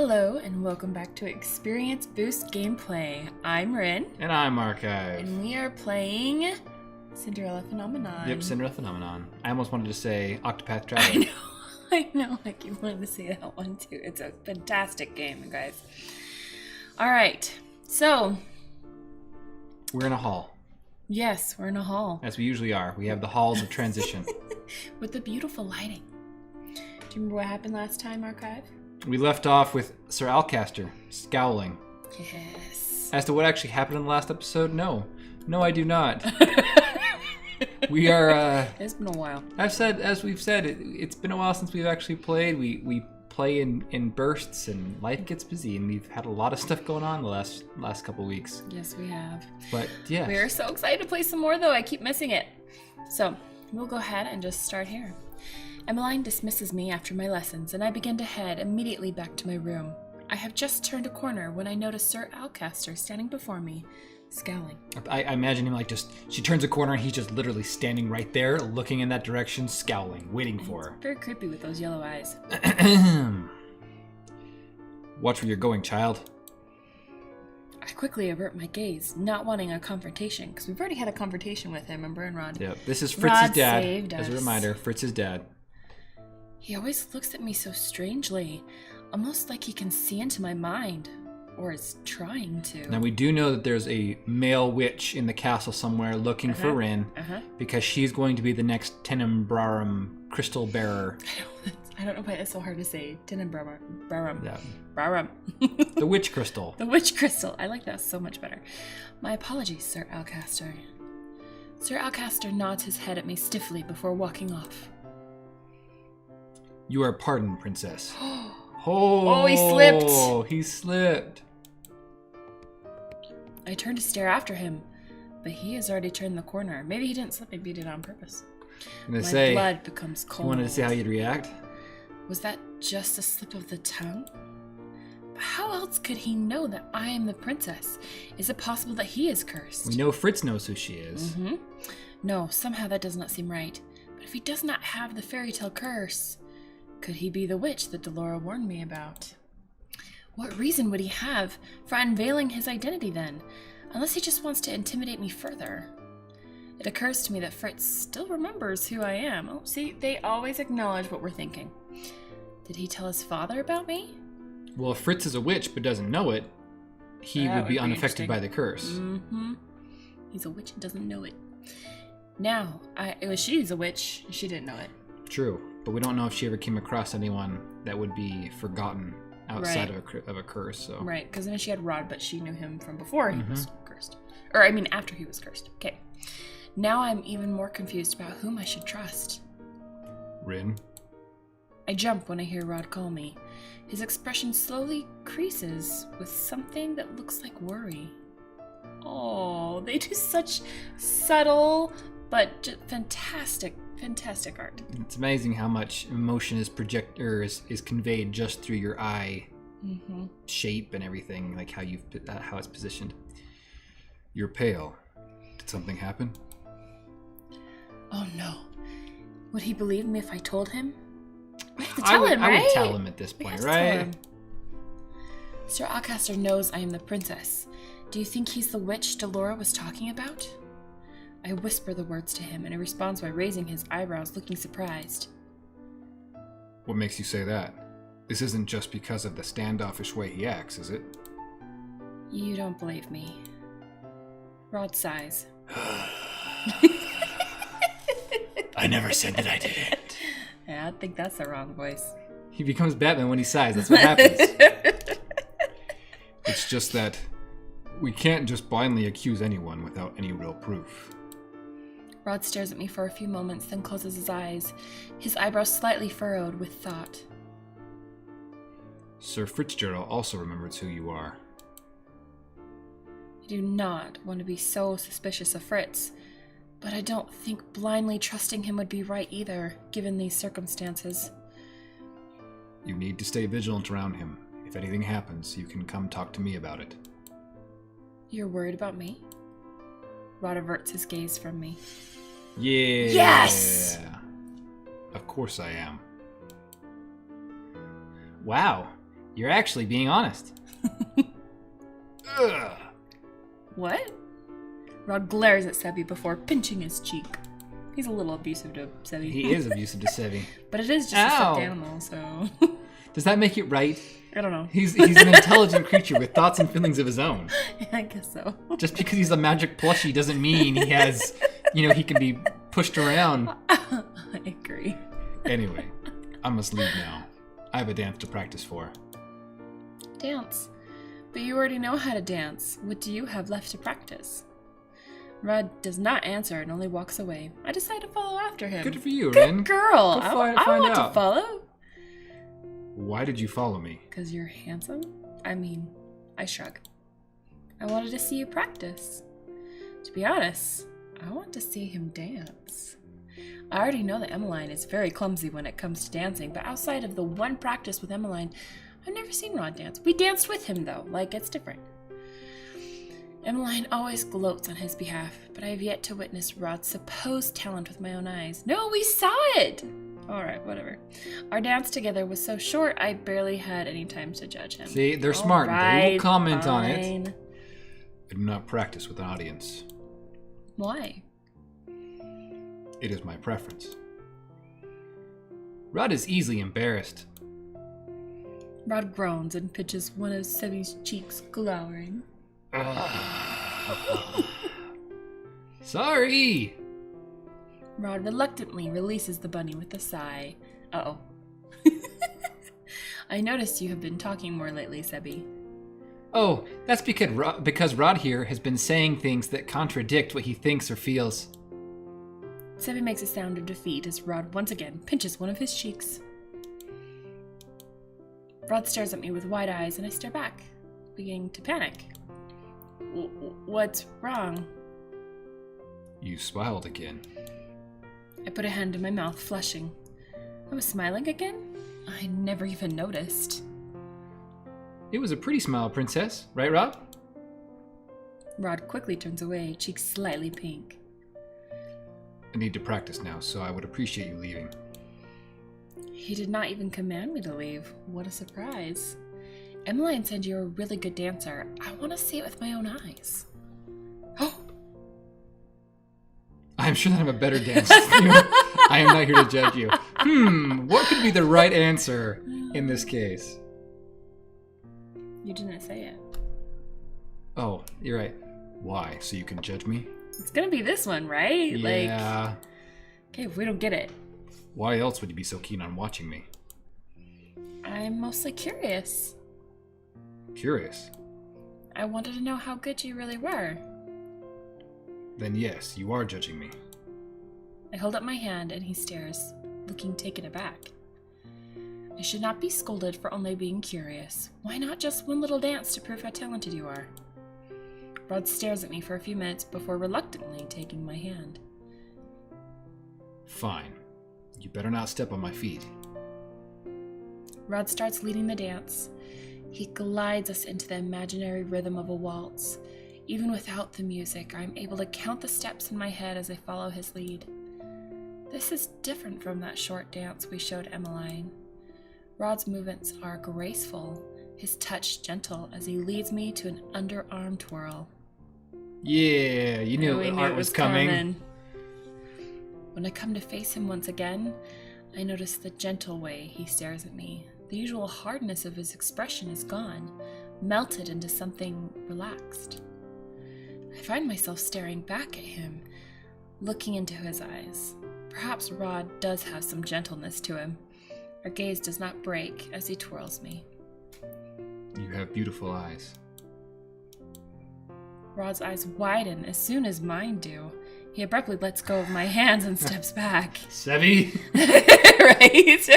Hello and welcome back to Experience Boost Gameplay. I'm Rin. And I'm Archive. And we are playing Cinderella Phenomenon. Yep, Cinderella Phenomenon. I almost wanted to say Octopath Traveler. I know, I keep wanting to say that one too. It's a fantastic game, guys. Alright, so. We're in a hall. Yes, we're in a hall. As we usually are. We have the halls of transition. With the beautiful lighting. Do you remember what happened last time, Archive? We left off with Sir Alcaster scowling. Yes. As to what actually happened in the last episode, no. No, I do not. We are, It's been a while. as we've said, it's been a while since we've actually played. We play in bursts and life gets busy and we've had a lot of stuff going on the last couple weeks. Yes, we have. But yeah. We're so excited to play some more though. I keep missing it. So we'll go ahead and just start here. Emmeline dismisses me after my lessons, and I begin to head immediately back to my room. I have just turned a corner when I notice Sir Alcaster standing before me, scowling. I imagine him she turns a corner and he's just literally standing right there, looking in that direction, scowling, waiting for her. Very creepy with those yellow eyes. Watch where you're going, child. I quickly avert my gaze, not wanting a confrontation, because we've already had a confrontation with him and Rod. Yep, this is Fritz's dad. Saved as us. a reminder, Fritz's dad. He always looks at me so strangely, almost like he can see into my mind, or is trying to. Now we do know that there's a male witch in the castle somewhere looking for Rin, because she's going to be the next Tenenbaum crystal bearer. I don't know why it's so hard to say. Tenenbaum. Yeah. Barum. The witch crystal. The witch crystal. I like that so much better. My apologies, Sir Alcaster. Sir Alcaster nods his head at me stiffly before walking off. You are pardoned, princess. Oh, he slipped. Oh, he slipped. I turn to stare after him, but he has already turned the corner. Maybe he didn't slip, maybe he did it on purpose. I'm gonna My say, blood becomes cold. You wanted to see how you'd react? Was that just a slip of the tongue? But how else could he know that I am the princess? Is it possible that he is cursed? We know Fritz knows who she is. No, somehow that does not seem right. But if he does not have the fairy tale curse, could he be the witch that Delora warned me about? What reason would he have for unveiling his identity then? Unless he just wants to intimidate me further. It occurs to me that Fritz still remembers who I am. Oh, see, they always acknowledge what we're thinking. Did he tell his father about me? Well, if Fritz is a witch but doesn't know it, he would be unaffected by the curse. He's a witch and doesn't know it. Now, she's a witch. She didn't know it. True, but we don't know if she ever came across anyone that would be forgotten outside of a curse. So. Right, because then she had Rod, but she knew him from before he was cursed. Or, I mean, after he was cursed. Okay. Now I'm even more confused about whom I should trust. Rin? I jump when I hear Rod call me. His expression slowly creases with something that looks like worry. Oh, they do such subtle but fantastic art. It's amazing how much emotion is is conveyed just through your eye shape and everything, like how it's positioned. You're pale. Did something happen? Oh no. Would he believe me if I told him? We have to I tell him, right? I would tell him at this point, right? Sir Alcaster knows I am the princess. Do you think he's the witch Delora was talking about? I whisper the words to him, and he responds by raising his eyebrows, looking surprised. What makes you say that? This isn't just because of the standoffish way he acts, is it? You don't believe me. Rod sighs. I never said that I didn't. Yeah, I think that's the wrong voice. He becomes Batman when he sighs. That's what happens. It's just that we can't just blindly accuse anyone without any real proof. Rod stares at me for a few moments, then closes his eyes, his eyebrows slightly furrowed with thought. Sir Fitzgerald also remembers who you are. I do not want to be so suspicious of Fritz, but I don't think blindly trusting him would be right either, given these circumstances. You need to stay vigilant around him. If anything happens, you can come talk to me about it. You're worried about me? Rod averts his gaze from me. Yeah. Yes! Of course I am. Wow. You're actually being honest. Ugh. What? Rod glares at Sebi before pinching his cheek. He's a little abusive to Sebi. He is abusive to Sevi. But it is just a stuffed animal, so... Does that make it right? I don't know. He's an intelligent creature with thoughts and feelings of his own. I guess so. Just because he's a magic plushie doesn't mean he has, he can be pushed around. I agree. Anyway, I must leave now. I have a dance to practice for. Dance? But you already know how to dance. What do you have left to practice? Rod does not answer and only walks away. I decide to follow after him. Good for you, Good Ren. girl. Go I find want out. to follow. Why did you follow me? Because you're handsome? I shrug. I wanted to see you practice. To be honest, I want to see him dance. I already know that Emmeline is very clumsy when it comes to dancing, but outside of the one practice with Emmeline, I've never seen Rod dance. We danced with him, though. It's different. Emmeline always gloats on his behalf, but I have yet to witness Rod's supposed talent with my own eyes. No, we saw it! Alright, whatever. Our dance together was so short, I barely had any time to judge him. See, they're smart. They will comment on it. Fine. I do not practice with an audience. Why? It is my preference. Rod is easily embarrassed. Rod groans and pinches one of Sebi's cheeks, glowering. Sorry! Rod reluctantly releases the bunny with a sigh. Uh-oh. I noticed you have been talking more lately, Sebi. Oh, that's because Rod here has been saying things that contradict what he thinks or feels. Sebi makes a sound of defeat as Rod once again pinches one of his cheeks. Rod stares at me with wide eyes and I stare back, beginning to panic. What's wrong? You smiled again. I put a hand in my mouth, flushing. I was smiling again? I never even noticed. It was a pretty smile, Princess. Right, Rod? Rod quickly turns away, cheeks slightly pink. I need to practice now, so I would appreciate you leaving. He did not even command me to leave. What a surprise. Emmeline said you're a really good dancer. I want to see it with my own eyes. Oh! I'm sure that I'm a better dancer than you. I am not here to judge you. What could be the right answer in this case? You didn't say it. Oh, you're right. Why? So you can judge me? It's gonna be this one, right? Yeah. Okay, if we don't get it. Why else would you be so keen on watching me? I'm mostly curious. Curious? I wanted to know how good you really were. Then yes, you are judging me. I hold up my hand and he stares, looking taken aback. I should not be scolded for only being curious. Why not just one little dance to prove how talented you are? Rod stares at me for a few minutes before reluctantly taking my hand. Fine. You better not step on my feet. Rod starts leading the dance. He glides us into the imaginary rhythm of a waltz. Even without the music, I'm able to count the steps in my head as I follow his lead. This is different from that short dance we showed Emmeline. Rod's movements are graceful, his touch gentle as he leads me to an underarm twirl. Yeah, you knew the art was coming. When I come to face him once again, I notice the gentle way he stares at me. The usual hardness of his expression is gone, melted into something relaxed. I find myself staring back at him, looking into his eyes. Perhaps Rod does have some gentleness to him. Our gaze does not break as he twirls me. You have beautiful eyes. Rod's eyes widen as soon as mine do. He abruptly lets go of my hands and steps back. Sebi! Right?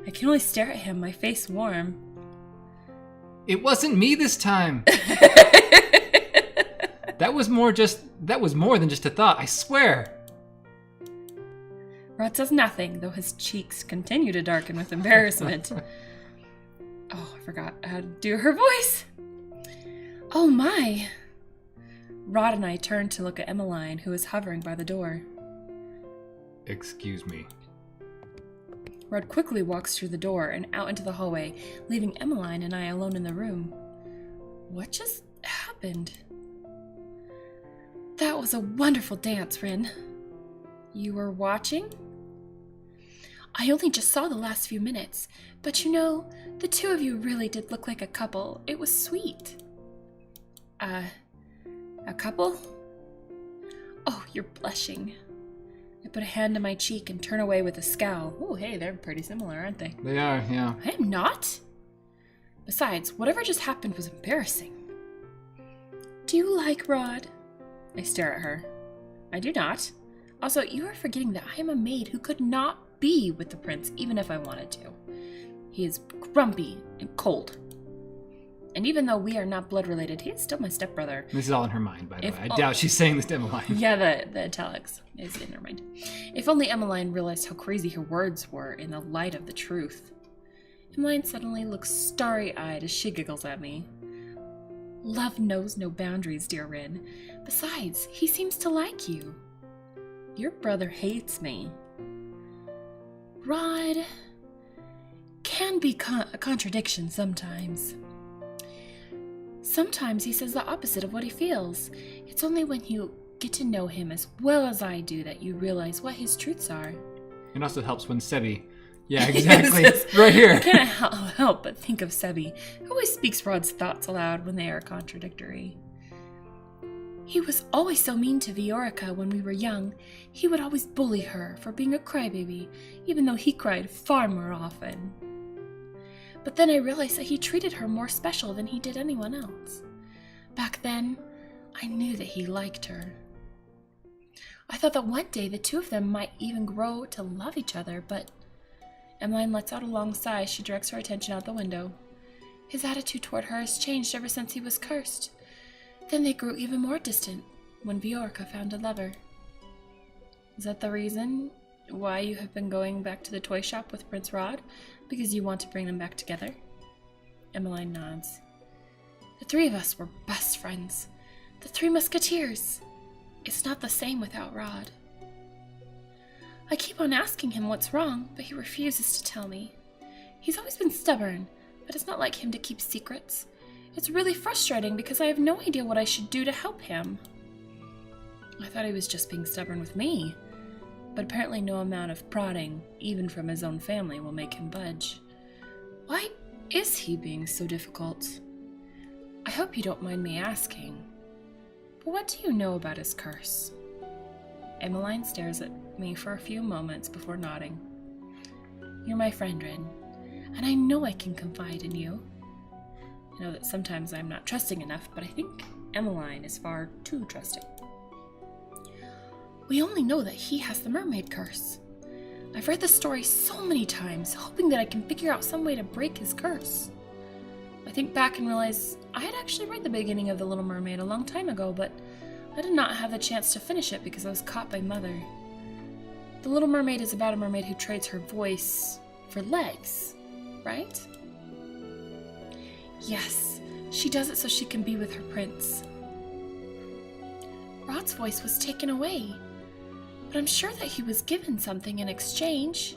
I can only stare at him, my face warm. It wasn't me this time! That was more than just a thought, I swear! Rod says nothing, though his cheeks continue to darken with embarrassment. Oh, I forgot how to do her voice. Oh my! Rod and I turn to look at Emmeline, who is hovering by the door. Excuse me. Rod quickly walks through the door and out into the hallway, leaving Emmeline and I alone in the room. What just happened? That was a wonderful dance, Rin. You were watching? I only just saw the last few minutes, but you know, the two of you really did look like a couple. It was sweet. A couple? Oh, you're blushing. I put a hand on my cheek and turn away with a scowl. Oh, hey, they're pretty similar, aren't they? They are, yeah. I am not. Besides, whatever just happened was embarrassing. Do you like Rod? I stare at her. I do not. Also, you are forgetting that I am a maid who could not be with the prince even if I wanted to. He is grumpy and cold. And even though we are not blood related, he is still my stepbrother. This is all in her mind, by the way. I doubt she's saying this to Emmeline. Yeah, the italics is in her mind. If only Emmeline realized how crazy her words were in the light of the truth. Emmeline suddenly looks starry-eyed as she giggles at me. Love knows no boundaries, dear Rin. Besides, he seems to like you. Your brother hates me. Rod can be a contradiction sometimes. Sometimes he says the opposite of what he feels. It's only when you get to know him as well as I do that you realize what his truths are. It also helps when Sebi... Yeah, exactly. Right here. I can't help but think of Sebi, who always speaks Rod's thoughts aloud when they are contradictory. He was always so mean to Viorica when we were young. He would always bully her for being a crybaby, even though he cried far more often. But then I realized that he treated her more special than he did anyone else. Back then, I knew that he liked her. I thought that one day the two of them might even grow to love each other, but Emmeline lets out a long sigh as she directs her attention out the window. His attitude toward her has changed ever since he was cursed. Then they grew even more distant when Viorica found a lover. Is that the reason why you have been going back to the toy shop with Prince Rod? Because you want to bring them back together? Emmeline nods. The three of us were best friends. The Three Musketeers. It's not the same without Rod. I keep on asking him what's wrong, but he refuses to tell me. He's always been stubborn, but it's not like him to keep secrets. It's really frustrating because I have no idea what I should do to help him. I thought he was just being stubborn with me, but apparently no amount of prodding, even from his own family, will make him budge. Why is he being so difficult? I hope you don't mind me asking, but what do you know about his curse? Emmeline stares at me for a few moments before nodding. You're my friend, Rin, and I know I can confide in you. I know that sometimes I'm not trusting enough, but I think Emmeline is far too trusting. We only know that he has the mermaid curse. I've read the story so many times, hoping that I can figure out some way to break his curse. I think back and realize I had actually read the beginning of The Little Mermaid a long time ago, but I did not have the chance to finish it because I was caught by Mother. The Little Mermaid is about a mermaid who trades her voice for legs, right? Yes, she does it so she can be with her prince. Rod's voice was taken away, but I'm sure that he was given something in exchange.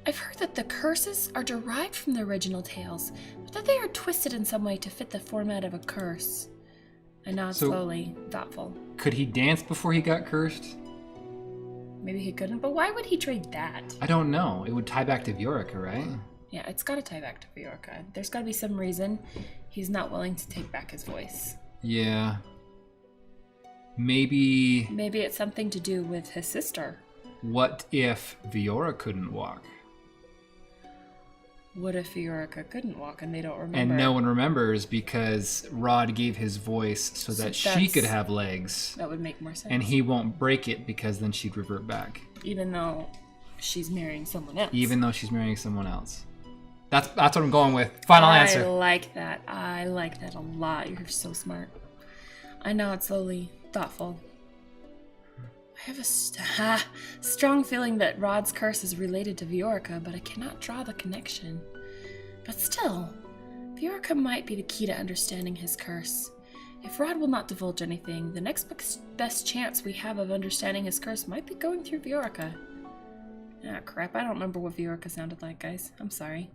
I've heard that the curses are derived from the original tales, but that they are twisted in some way to fit the format of a curse. I nod slowly, thoughtful. Could he dance before he got cursed? Maybe he couldn't, but why would he trade that? I don't know. It would tie back to Viorica, right? Yeah, it's got to tie back to Viorica. There's got to be some reason he's not willing to take back his voice. Yeah. Maybe it's something to do with his sister. What if Viora couldn't walk? What if Viorica couldn't walk and they don't remember? And no one remembers because Rod gave his voice so that she could have legs. That would make more sense. And he won't break it because then she'd revert back. Even though she's marrying someone else. That's what I'm going with. Final answer. I like that. I like that a lot. You're so smart. I nod slowly, thoughtful. I have a strong feeling that Rod's curse is related to Viorica, but I cannot draw the connection. But still, Viorica might be the key to understanding his curse. If Rod will not divulge anything, the next best chance we have of understanding his curse might be going through Viorica. Ah, crap. I don't remember what Viorka sounded like, guys. I'm sorry.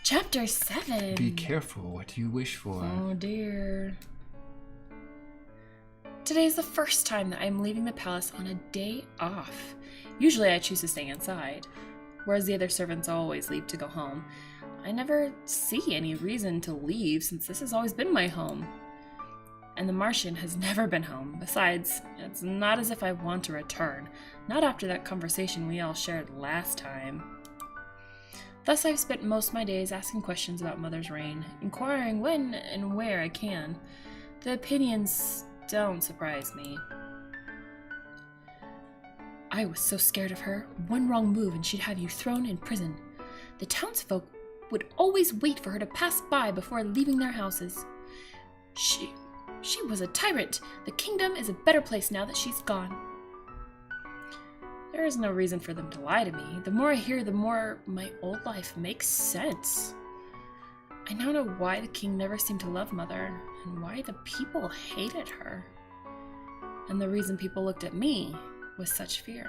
Chapter 7. Be careful what you wish for. Oh, dear. Today is the first time that I'm leaving the palace on a day off. Usually I choose to stay inside, whereas the other servants always leave to go home. I never see any reason to leave since this has always been my home. And the Martian has never been home. Besides, it's not as if I want to return. Not after that conversation we all shared last time. Thus I've spent most of my days asking questions about Mother's reign, inquiring when and where I can. The opinions don't surprise me. I was so scared of her. One wrong move and she'd have you thrown in prison. The townsfolk would always wait for her to pass by before leaving their houses. She was a tyrant. The kingdom is a better place now that she's gone. There is no reason for them to lie to me. The more I hear, the more my old life makes sense. I now know why the king never seemed to love Mother, and why the people hated her. And the reason people looked at me with such fear.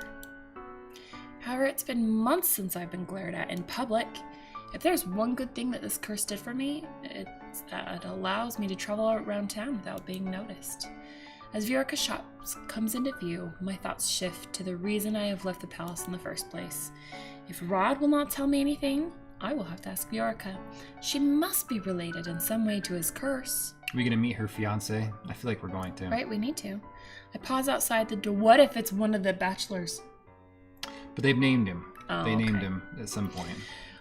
However, it's been months since I've been glared at in public. If there's one good thing that this curse did for me, it's that it allows me to travel around town without being noticed. As Viorka's shop comes into view, my thoughts shift to the reason I have left the palace in the first place. If Rod will not tell me anything, I will have to ask Viorka. She must be related in some way to his curse. Are we going to meet her fiancé? I feel like we're going to. Right, we need to. I pause outside the door. What if it's one of the bachelors? But they've named him. Oh, they named okay. him at some point.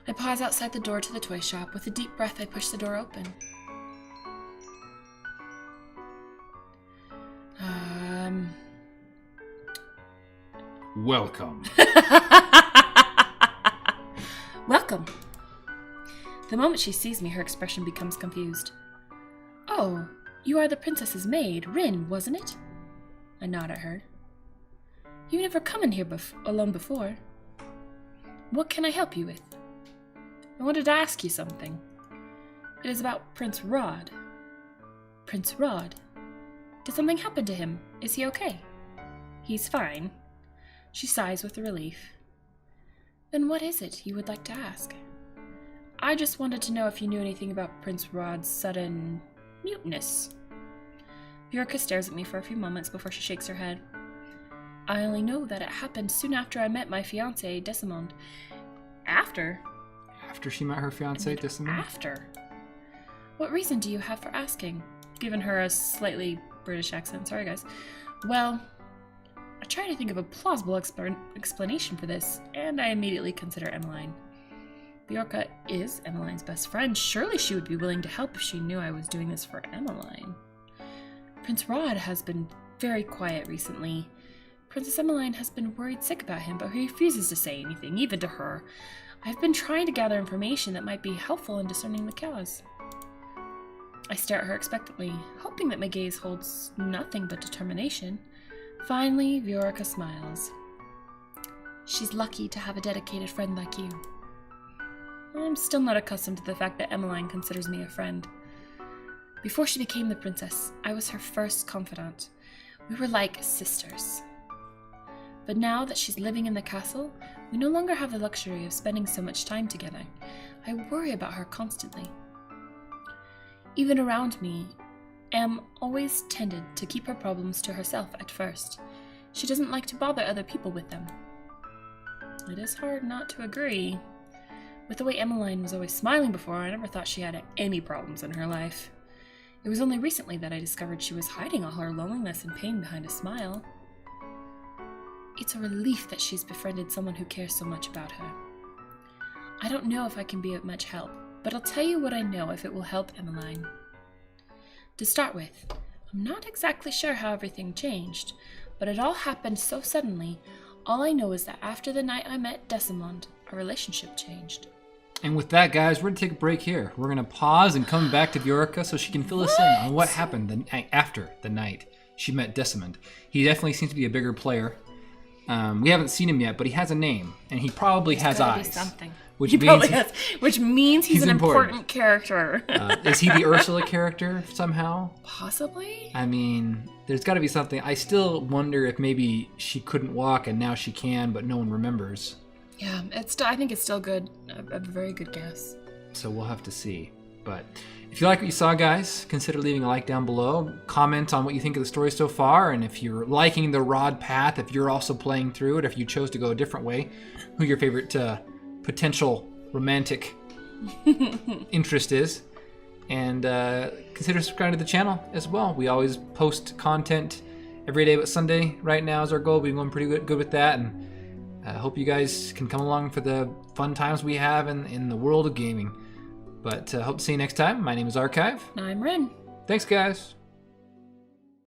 I pause outside the door to the toy shop. With a deep breath, I push the door open. Welcome. Welcome. The moment she sees me, her expression becomes confused. Oh, you are the princess's maid, Rin, wasn't it? I nod at her. You've never come in here alone before. What can I help you with? I wanted to ask you something. It is about Prince Rod. Prince Rod? Did something happen to him? Is he okay? He's fine. She sighs with relief. Then what is it you would like to ask? I just wanted to know if you knew anything about Prince Rod's sudden muteness. Viorka stares at me for a few moments before she shakes her head. I only know that it happened soon after I met my fiancé, Desimond. After? After she met her fiancé, Desimond? After? What reason do you have for asking? Given her a slightly British accent. Sorry, guys. Well, I try to think of a plausible explanation for this, and I immediately consider Emmeline. Viorka is Emmeline's best friend. Surely she would be willing to help if she knew I was doing this for Emmeline. Prince Rod has been very quiet recently. Princess Emmeline has been worried sick about him, but he refuses to say anything, even to her. I've been trying to gather information that might be helpful in discerning the cause. I stare at her expectantly, hoping that my gaze holds nothing but determination. Finally, Viorka smiles. She's lucky to have a dedicated friend like you. I'm still not accustomed to the fact that Emmeline considers me a friend. Before she became the princess, I was her first confidant. We were like sisters. But now that she's living in the castle, we no longer have the luxury of spending so much time together. I worry about her constantly. Even around me, Em always tended to keep her problems to herself at first. She doesn't like to bother other people with them. It is hard not to agree. With the way Emmeline was always smiling before, I never thought she had any problems in her life. It was only recently that I discovered she was hiding all her loneliness and pain behind a smile. It's a relief that she's befriended someone who cares so much about her. I don't know if I can be of much help, but I'll tell you what I know if it will help Emmeline. To start with, I'm not exactly sure how everything changed, but it all happened so suddenly. All I know is that after the night I met Desimond, our relationship changed. And with that, guys, we're going to take a break here. We're going to pause and come back to Viorka so she can fill us in on what happened after the night she met Desimond. He definitely seems to be a bigger player. We haven't seen him yet, but he has a name, and he probably has eyes. Be something. Which means he's an important character. Is he the Ursula character somehow? Possibly. I mean, there's got to be something. I still wonder if maybe she couldn't walk and now she can, but no one remembers. Yeah, I think it's still good. A very good guess. So we'll have to see. But if you like what you saw, guys, consider leaving a like down below. Comment on what you think of the story so far, and if you're liking the Rod path, if you're also playing through it, if you chose to go a different way, who your favorite potential romantic interest is. And consider subscribing to the channel as well. We always post content every day but Sunday. Right now is our goal. We've been going pretty good with that, and I hope you guys can come along for the fun times we have in the world of gaming. But hope to see you next time. My name is Archive. I'm Ren. Thanks, guys.